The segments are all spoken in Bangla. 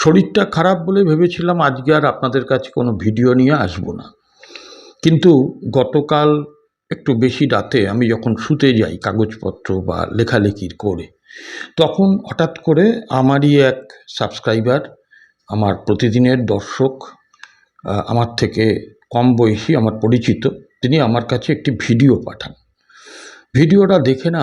শরীরটা খারাপ বলে ভেবেছিলাম আজকে আর আপনাদের কাছে কোনো ভিডিও নিয়ে আসবো না। কিন্তু গতকাল একটু বেশি রাতে আমি যখন শুতে যাই কাগজপত্র বা লেখালেখির করে, তখন হঠাৎ করে আমারই এক সাবস্ক্রাইবার, আমার প্রতিদিনের দর্শক, আমার থেকে কম বয়সী, আমার পরিচিত, তিনি আমার কাছে একটি ভিডিও পাঠান। ভিডিওটা দেখে না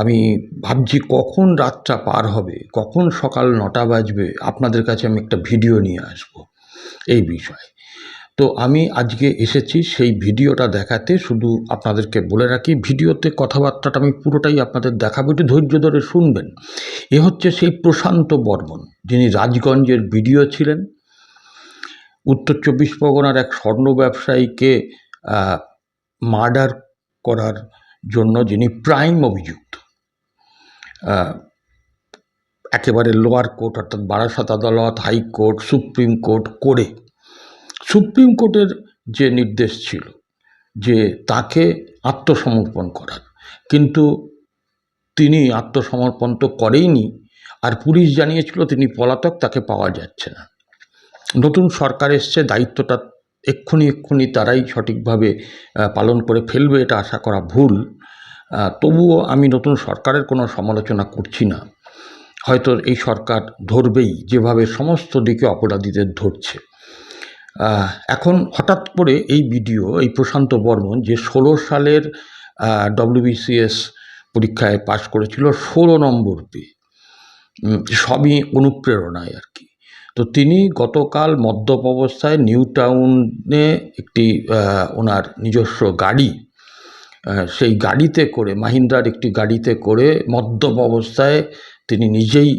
আমি ভাবছি কখন রাতটা পার হবে, কখন সকাল 9টা বাজবে, আপনাদের কাছে আমি একটা ভিডিও নিয়ে আসব এই বিষয়ে। তো আমি আজকে এসেছি সেই ভিডিওটা দেখাতে। শুধু আপনাদেরকে বলে রাখি, ভিডিওতে কথাবার্তাটা আমি পুরোটাই আপনাদের দেখাবো, একটু ধৈর্য ধরে শুনবেন। এ হচ্ছে সেই প্রশান্ত বর্মন, যিনি রাজগঞ্জের বিডিও ছিলেন। উত্তর 24 পরগনার এক স্বর্ণ ব্যবসায়ীকে মার্ডার করার জন্য যিনি প্রাইম অভিযুক্ত, একেবারে লোয়ার কোর্ট অর্থাৎ বারাসত আদালত, হাইকোর্ট, সুপ্রিম কোর্ট করে সুপ্রিম কোর্টের যে নির্দেশ ছিল যে তাকে আত্মসমর্পণ করার, কিন্তু তিনি আত্মসমর্পণ তো করেইনি, আর পুলিশ জানিয়েছিল তিনি পলাতক, তাকে পাওয়া যাচ্ছে না। নতুন সরকার এসছে, দায়িত্বটা এক্ষুনি তারাই সঠিকভাবে পালন করে ফেলবে, এটা আশা করা ভুল। তবুও আমি নতুন সরকারের কোনো সমালোচনা করছি না, হয়তো এই সরকার ধরবেই, যেভাবে সমস্ত দিকে অপরাধীদের ধরছে। এখন হঠাৎ করে এই প্রশান্ত বর্মন, যে 16 সালের WBCS পরীক্ষায় পাশ করেছিল 16 নম্বর পেয়ে, সবই অনুপ্রেরণায় আর কি। তো তিনি গতকাল মদ্যপ অবস্থায় নিউ টাউনে একটি ওনার নিজস্ব গাড়ি, সেই গাড়িতে করে, মাহিন্দ্রার একটি গাড়িতে করে মদ্যপ অবস্থায় তিনি নিজেই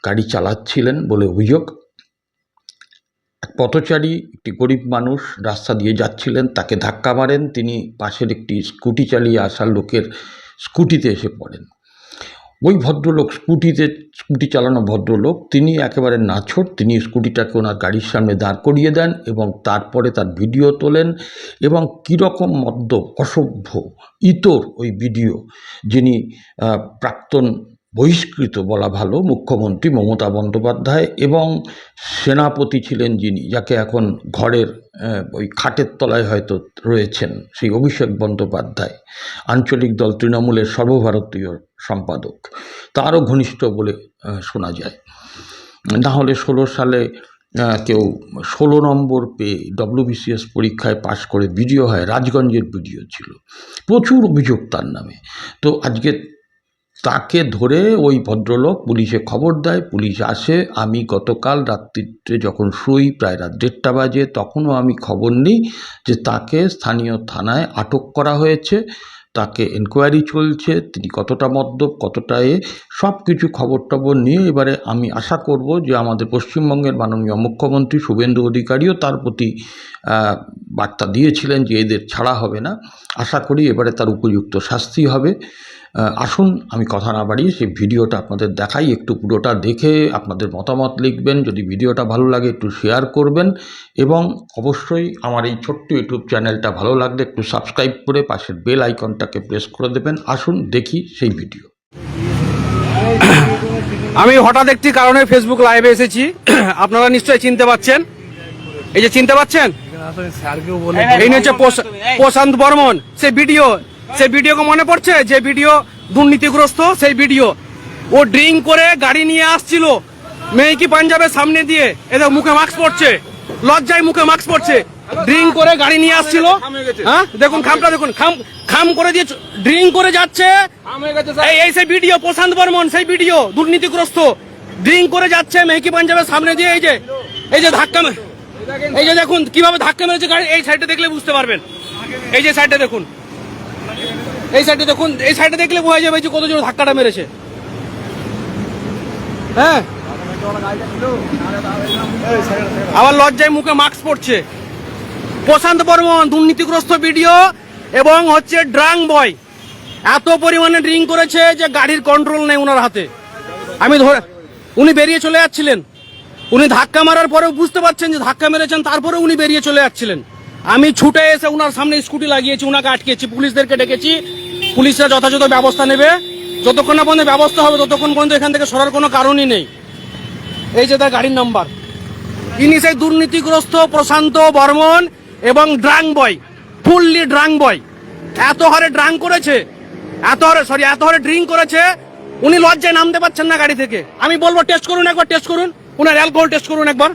গাড়ি চালাচ্ছিলেন বলে অভিযোগ। এক পথচারী, একটি গরিব মানুষ রাস্তা দিয়ে যাচ্ছিলেন, তাকে ধাক্কা মারেন। তিনি পাশের একটি স্কুটি চালিয়ে আসা লোকের স্কুটিতে এসে পড়েন। ওই ভদ্রলোক, স্কুটি চালানো ভদ্রলোক, তিনি একেবারে নাছোড়, তিনি স্কুটিটাকে ওনার গাড়ির সামনে দাঁড় করিয়ে দেন এবং তারপরে তার ভিডিও তোলেন। এবং কীরকম মদ্যপ, অসভ্য, ইতর ওই ভিডিও, যিনি প্রাক্তন বহিষ্কৃত বলা ভালো মুখ্যমন্ত্রী মমতা বন্দ্যোপাধ্যায় এবং সেনাপতি ছিলেন যিনি, যাকে এখন ঘরের ওই খাটের তলায় হয়তো রয়েছেন, সেই অভিষেক বন্দ্যোপাধ্যায়, আঞ্চলিক দল তৃণমূলের সর্বভারতীয় সম্পাদক, তারও ঘনিষ্ঠ বলে শোনা যায়। না হলে 16 সালে কেউ 16 নম্বর পেয়ে WBCS পরীক্ষায় পাশ করে ভিডিও হয়, রাজগঞ্জের ভিডিও ছিল, প্রচুর অভিযোগ তার নামে। তো আজকে তাকে ধরে ওই ভদ্রলোক পুলিশে খবর দেয়, পুলিশ আসে। আমি গতকাল রাত্রিতে যখন শুই, প্রায় রাত 1:30 বাজে, তখনও আমি খবর নিই যে তাকে স্থানীয় থানায় আটক করা হয়েছে, তাকে এনকোয়ারি চলছে, তিনি কতটা মদ্যপ, কতটা সব কিছু খবর টবর নিয়ে এবারে আমি আশা করব যে আমাদের পশ্চিমবঙ্গের মাননীয় মুখ্যমন্ত্রী শুভেন্দু অধিকারীও তার প্রতি বার্তা দিয়েছিলেন যে এদের ছাড়া হবে না। আশা করি এবারে তার উপযুক্ত শাস্তি হবে। আসুন, আমি কথা না বাড়িয়ে সেই ভিডিওটা আপনাদের দেখাই। একটু পুরোটা দেখে আপনাদের মতামত লিখবেন। যদি ভিডিওটা ভালো লাগে একটু শেয়ার করবেন এবং অবশ্যই আমার এই ছোট্ট ইউটিউব চ্যানেলটা ভালো লাগলে একটু সাবস্ক্রাইব করে পাশের বেল আইকনটাকে প্রেস করে দেবেন। আসুন দেখি সেই ভিডিও। আমি হঠাৎ একটি কারণে ফেসবুক লাইভে এসেছি, আপনারা নিশ্চয়ই চিনতে পাচ্ছেন। এই যে চিনতে পাচ্ছেন, এই হচ্ছে প্রশান্ত বর্মন। সেই ভিডিওকে মনে পড়ছে, যে ভিডিও দুর্নীতিগ্রস্ত, সেই ভিডিও। ও ড্রিঙ্ক করে গাড়ি নিয়ে আসছিল মেহকি পাঞ্জাবের সামনে দিয়ে, এদের মুখে মাস্ক পড়ছে, লজ্জায় মুখে মাস্ক পড়ছে, ড্রিঙ্ক করে গাড়ি নিয়ে আসছিল। হ্যাঁ, দেখুন খামটা দেখুন, খাম করে দিয়ে ড্রিঙ্ক করে যাচ্ছে। এই সেই ভিডিও, প্রশান্ত বর্মন, সেই ভিডিও দুর্নীতিগ্রস্ত, ড্রিঙ্ক করে যাচ্ছে মেহকি পাঞ্জাবের সামনে দিয়ে। এই যে ধাক্কা, এই যে দেখুন কিভাবে ধাক্কা মেরেছে গাড়ি। এই সাইডে দেখলে বুঝতে পারবেন, এই যে সাইডে দেখুন, এই সাইডে দেখুন, এই সাইডে দেখলে বোঝা যাবে যে কত জোর ধাক্কাটা মেরেছে। হ্যাঁ, আবার লজ্জায় মুখে মাস্ক পড়ছে। প্রশান্ত বর্মন দুর্নীতিগ্রস্ত ভিডিও এবং হচ্ছে ড্রাং বয়, এত পরিমাণে ড্রিঙ্ক করেছে যে গাড়ির কন্ট্রোল নেই ওনার হাতে। উনি বেরিয়ে চলে যাচ্ছিলেন, উনি ধাক্কা মারার পরেও বুঝতে পারছেন যে ধাক্কা মেরেছেন, তারপরে উনি বেরিয়ে চলে যাচ্ছিলেন। আমি ছুটে এসে ওনার সামনে স্কুটি লাগিয়েছি, ওনাকে আটকেছি, পুলিশদেরকে ডেকেছি। পুলিশরা যথাযথ ব্যবস্থা নেবে, যতক্ষণ না পর্যন্ত ব্যবস্থা হবে ততক্ষণ পর্যন্ত এখান থেকে সরার কোনো কারণই নেই। এই যে তার গাড়ির নাম্বার। ইনি সেই দুর্নীতিগ্রস্ত প্রশান্ত বর্মন এবং ড্রাং বয়, ফুললি ড্রাং বয়। এত হারে ড্রাং করেছে, এত হারে ড্রিঙ্ক করেছে, উনি লজ্জায় নামতে পারছেন না গাড়ি থেকে। আমি বলবো টেস্ট করুন একবার, টেস্ট করুন, উনার অ্যালকোহল টেস্ট করুন একবার।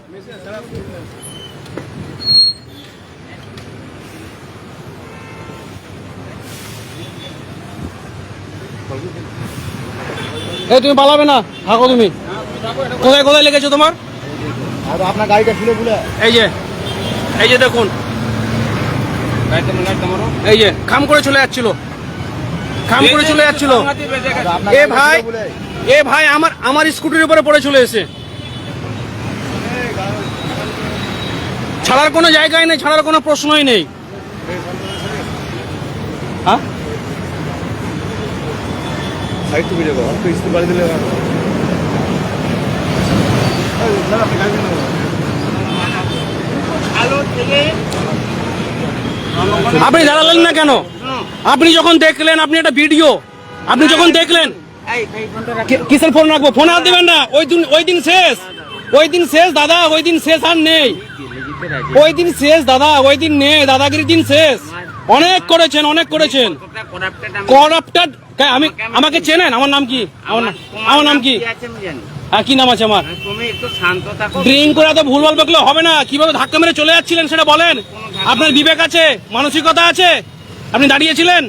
এই তুমি পালাবে না, থাকো তুমি। কোথায় কোথায় লেগেছে তোমার? আপনার গাড়িটা খুলে খুলে এই যে দেখুন, এই যে খাম করে চলে যাচ্ছিল, খাম করে চলে যাচ্ছিল। এ ভাই আমার স্কুটির উপরে পড়ে চলে এসে, ছাড়ার কোনো জায়গায় নেই, ছাড়ার কোনো প্রশ্নই নেই। হ্যাঁ সাইড টু ভিডিও করো, তো স্কুল বাড়ি দিলে আপনি দাঁড়ালেন না কেন? আপনি যখন দেখলেন, আপনি একটা ভিডিও, আপনি যখন দেখলেন, কিসের ফোন রাখবো? ফোন আর দিবেন না। ওই দিন শেষ, ওই দিন শেষ দাদা, ওই দিন শেষ আর নেই, ওই দিন শেষ দাদা, ওই দিন নেই, দাদাগিরির দিন শেষ। অনেক করেছেন, অনেক করেছেন। করাপ্টেড। আমি আমাকে চেনেন? আমার নাম কি? আমার নাম কি? আর কি নাম আছে আমার? ড্রিঙ্ক করে এত ভুলভাল বকলে হবে না। কিভাবে ধাক্কা মেরে চলে যাচ্ছিলেন সেটা বলেন। আপনার বিবেক আছে, মানসিকতা আছে? আপনি দাঁড়িয়েছিলেন?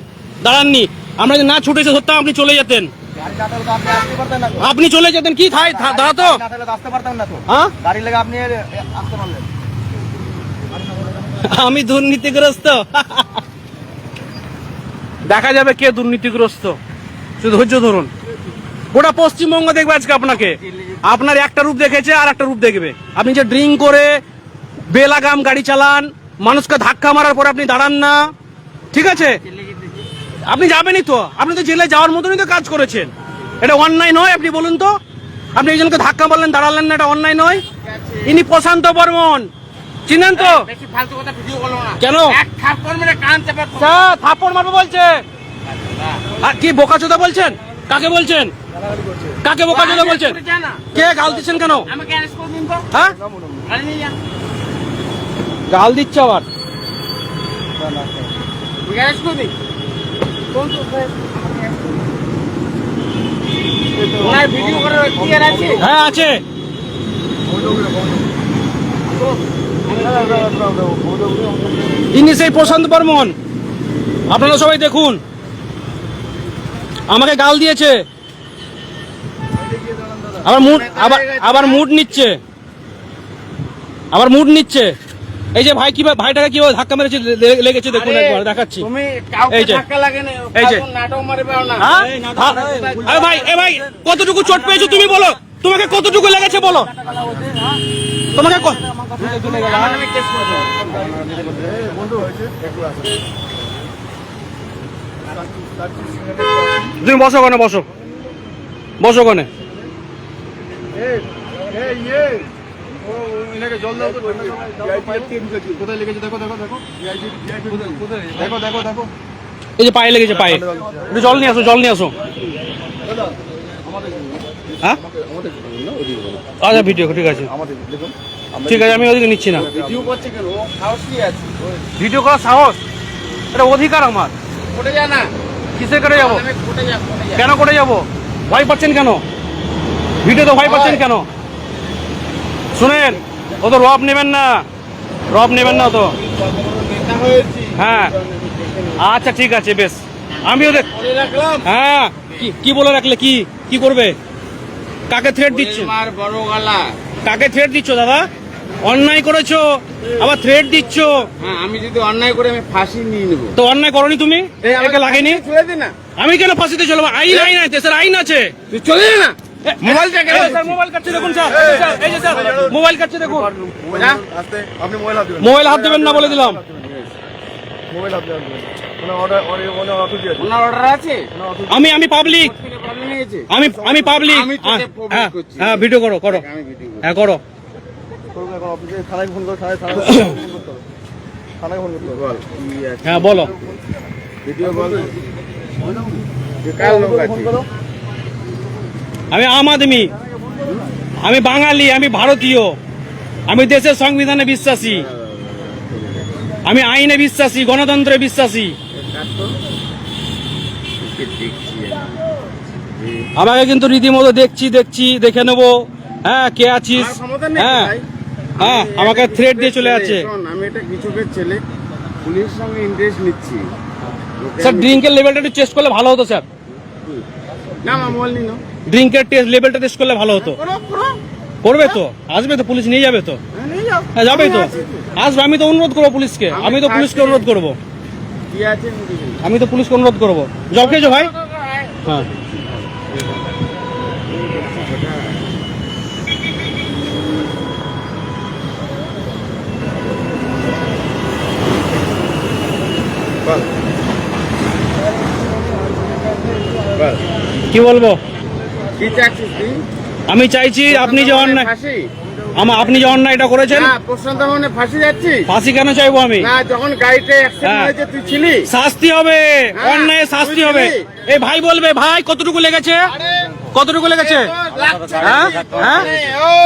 দাঁড়াননি। আমরা যদি না ছুটে এসে ধরতাম, আপনি চলে যেতেন, আপনি চলে যেতেন। কি দাঁড়াতো, আসতে পারতাম না তো। হ্যাঁ, গাড়ি লেগে আপনি আসতে পারলেন। আমি দুর্নীতিগ্রস্ত। দেখা যাবে কে দুর্নীতিগ্রস্ত, শুধু ধৈর্য ধরুন। গোটা পশ্চিমবঙ্গ দেখবে আজকে আপনাকে। আপনার একটা রূপ দেখেছে, আর একটা রূপ দেখবে। আপনি যে ড্রিঙ্ক করে বেলাগাম গাড়ি চালান, মানুষকে ধাক্কা মারার পরে আপনি দাঁড়ান না, ঠিক আছে? আপনি যাবেনই তো, আপনি তো জেলে যাওয়ার মতনই তো কাজ করেছেন। এটা অন্যায় নয়? আপনি বলুন তো, আপনি একজনকে ধাক্কা মারলেন, দাঁড়ালেন না, এটা অন্যায় নয়? ইনি প্রশান্ত বর্মন, চিনেন তো? কেন থাপ্পড় মারবো বলছে? আর কি বোকাচোদা বলছেন? কাকে বলছেন? কাকে বোকাচোদা বলছেন? কে গাল দিচ্ছেন কেন? হ্যাঁ, গাল দিচ্ছে আবার। হ্যাঁ আছে। ইনি সেই প্রশান্ত বর্মন। আপনারা সবাই দেখুন, আমাকে গাল দিয়েছে, আবার মুড নিচ্ছে, আবার মুড নিচ্ছে। এই যে ভাই কিভাবে, ভাইটাকে কিভাবে ধাক্কা মেরেছে লেগেছে দেখুন, একবার দেখাচ্ছি। এই যে, এই যে ভাই, এ ভাই কতটুকু চোট পেয়েছো তুমি বলো? তোমাকে কতটুকু লেগেছে বলো? তোমাকে তুমি বসো কোনে, বসো, বসো কোনে। জল দাও তো, কোথায় লেগেছে দেখো দেখো দেখো দেখো দেখো দেখো। এই যে পায়ে লেগেছে, পায়ে। একটু জল নিয়ে আসো, জল নিয়ে আসো। হ্যাঁ আচ্ছা, ভিডিও ঠিক আছে, ঠিক আছে, আমি ওদিকে নিচ্ছি না। ভিডিও করার সাহস, এটা অধিকার আমার। কিসে করে যাবো? কেন করে যাবো? ভয় পাচ্ছেন কেন? ভিডিওতে ভয় পাচ্ছেন কেন? শুনেন, ও তো রব নেবেন না, রব নেবেন না তো। হ্যাঁ আচ্ছা ঠিক আছে, বেশ। আমিও দেখ, হ্যাঁ কি বলে রাখলে? কি কি করবে? কাকে থ্রেট দিচ্ছ? কাকে থ্রেট দিচ্ছ দাদা? অন্যায় করেছো, আবার থ্রেট দিচ্ছ। আমি যদি অন্যায় করে আমি ফাঁসি নিয়ে নেবো। তো অন্যায় করনি তুমি, একে লাগেনি। আমি কেন ফাঁসিতে চলবো? আইন, আইন আছে, দেশের আইন আছে। চলে না। মোবাইল কাটছে দেখুন স্যার, এই যে স্যার মোবাইল কাটছে দেখুন। আপনি মোবাইল হাত দিবেন, মোবাইল হাত দেবেন না বলে দিলাম। মোবাইল হাত দেবেন। আমি পাবলিক, আমি পাবলিক। হ্যাঁ ভিডিও করো, করো, হ্যাঁ করো। থানায় ফোন করো, থানায় ফোন করতে বল। হ্যাঁ বলো, ভিডিও বল। কাল লোক আছে। আমি আম আদমি, আমি বাঙালি, আমি ভারতীয়, আমি দেশের সংবিধানে বিশ্বাসী, আমি আইনে বিশ্বাসী, গণতন্ত্রে বিশ্বাসী। আমাকে কিন্তু রীতিমতো দেখে নেবো। হ্যাঁ, কে আছিস? হ্যাঁ হ্যাঁ, আমাকে থ্রেট দিয়ে চলে যাচ্ছে। আমি এটা কৃষকের ছেলে, পুলিশের সঙ্গে ইন্টারেস্ট নিচ্ছি। স্যার, ড্রিঙ্কের লেভেলটা একটু টেস্ট করলে ভালো হতো স্যার। না মোবাইল নিন, ড্রিঙ্কের লেভেলটা টেস্ট করলে ভালো হতো। করবে তো, আসবে তো, পুলিশ নিয়ে যাবে তো। হ্যাঁ, যাবে তো, আসবে। আমি তো অনুরোধ করবো পুলিশকে, আমি তো পুলিশকে অনুরোধ করবো, কি আছে আমি তো পুলিশকে অনুরোধ করবো। জব খেয়েছো ভাই? হ্যাঁ, কি বলবো? কি চাচ্ছিস তুই? আমি চাইছি আপনি যে অন্যায়, ফাঁসি? আপনি যে অন্যায়টা করেছেন, না, প্রশান্ত ভবনে ফাঁসি যাচ্ছিস? ফাঁসি কেন চাইবো আমি? না, যখন গাড়িতে অ্যাক্সিডেন্ট হ্যাঁ। হয়েছে তুই ছিলি? শাস্তি হবে, হ্যাঁ, অন্যায় শাস্তি তুই হবে। ছিলি? এই ভাই বলবে, ভাই কতটুকু লেগেছে, কতটুকু লেগেছে? হ্যাঁ হ্যাঁ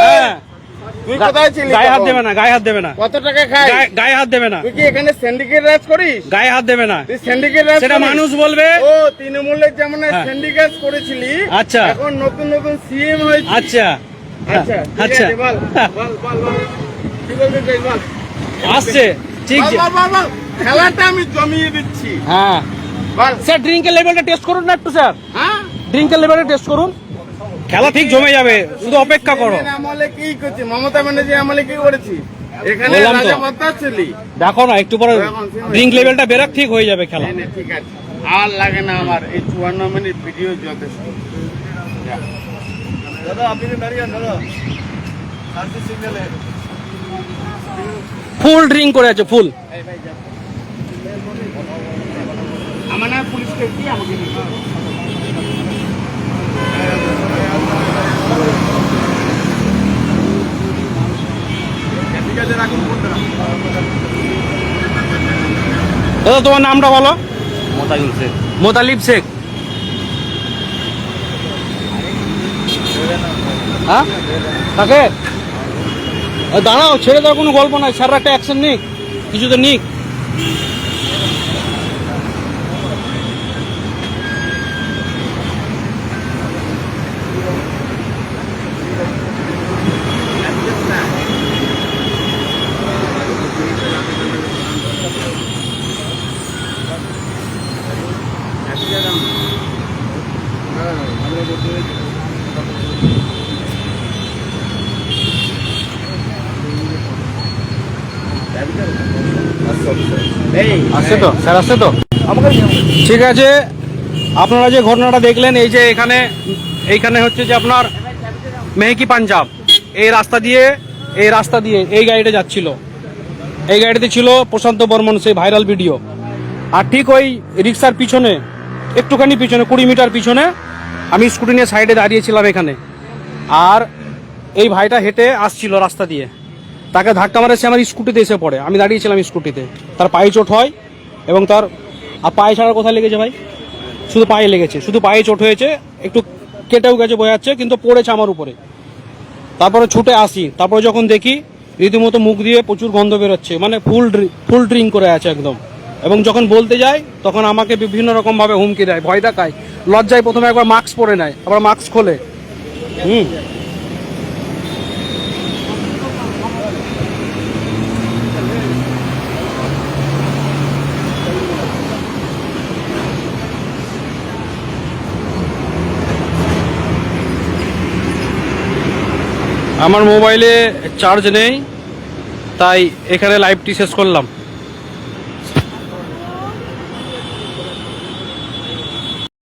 হ্যাঁ, তুই কোথায় ছিলি? গায়ে হাত তখন? দেবে না, গায়ে হাত দেবে না, কত টাকা খাই? গায়ে হাত দেবে না, তুই কি এখানে সিন্ডিকেট রাজ করিস? গায়ে হাত দেবে না। তুই সিন্ডিকেট রাজ সেটা করিস? মানুষ বলবে। ও তৃণমূলের যেমন হ্যাঁ। সিন্ডিকেট করেছিলি, আচ্ছা। এখন নতুন নতুন সিএম হয়েছে। আচ্ছা আচ্ছা ঠিক আচ্ছা, আছে, বল বল বল বল। কি বলতে চাই বল। আসছে ঠিক বল, যে। বল, বল, বল। খেলাটা আমি জমিয়ে দিচ্ছি। হ্যাঁ বল। স্যার, ড্রিঙ্কের লেভেলটা টেস্ট করুন না একটু স্যার, হ্যাঁ? ড্রিঙ্কের লেভেলটা টেস্ট করুন। খেলা ঠিক জমে যাবে, শুধু অপেক্ষা করো। সিপিএমের আমলে কি করছি? মমতা ব্যানার্জি আমলে কি করেছি? এখানে বললাম তো। রাজা বত্তা ছিলি। দেখো না, একটু পরে ড্রিঙ্ক লেভেলটা বেরাক, ঠিক হয়ে যাবে খেলা। নে, ঠিক আছে, আর লাগে না আমার এই 54 মিনিট ভিডিও যথেষ্ট। যা। দাদা আপনি দাঁড়িয়ে দাদা শান্তি সিগন্যালে ফুল ড্রিঙ্ক করে আছে, ফুল। আমার না পুলিশকে কি আমাকে দিতে হবে? ঠিক আছে, রাখুন ফোনটা। দাদা, তোমার নামটা বলো। মোতালিব শেখ। হ্যাঁ, তাকে দাঁড়াও, ছেড়ে দেওয়ার কোনো গল্প নাই। স্যার একটা অ্যাকশন নিক, কিছু তো নিক। আসছে তো স্যার, আসছে তো? ঠিক আছে, আপনারা যে ঘটনাটা দেখলেন, এই যে এইখানে হচ্ছে যে আপনার মেহকি পাঞ্জাব, এই রাস্তা দিয়ে এই গাড়িটা যাচ্ছিল। এই গাড়িতে ছিল প্রশান্ত বর্মন, সেই ভাইরাল ভিডিও। আর ঠিক ওই রিক্সার পিছনে, একটুখানি পিছনে, 20 মিটার পিছনে, আমি স্কুটি নিয়ে সাইডে দাঁড়িয়েছিলাম এখানে। আর এই ভাইটা হেঁটে আসছিল রাস্তা দিয়ে, তাকে ধাক্কা মারে, সে আমার স্কুটিতে এসে পড়ে। আমি দাঁড়িয়েছিলাম স্কুটিতে, তার পায়ে চোট হয় এবং তার পায়ে ছাড়ার কোথায় লেগেছে ভাই? শুধু পায়ে লেগেছে, শুধু পায়ে চোট হয়েছে, একটু কেটেও গেছে বোঝা যাচ্ছে, কিন্তু পড়েছে আমার উপরে। তারপরে ছুটে আসি, তারপরে যখন দেখি রীতিমতো মুখ দিয়ে প্রচুর গন্ধ বেরোচ্ছে, মানে ফুল ড্রিঙ্ক করে আছে একদম। এবং যখন বলতে যাই তখন আমাকে বিভিন্ন রকমভাবে হুমকি দেয়, ভয় দেখায়, লজ্জায় প্রথমে একবার মাস্ক পরে নেয়, আবার মাস্ক খোলে। আমার মোবাইলে চার্জ নেই, তাই এখানে লাইভটি শেষ করলাম।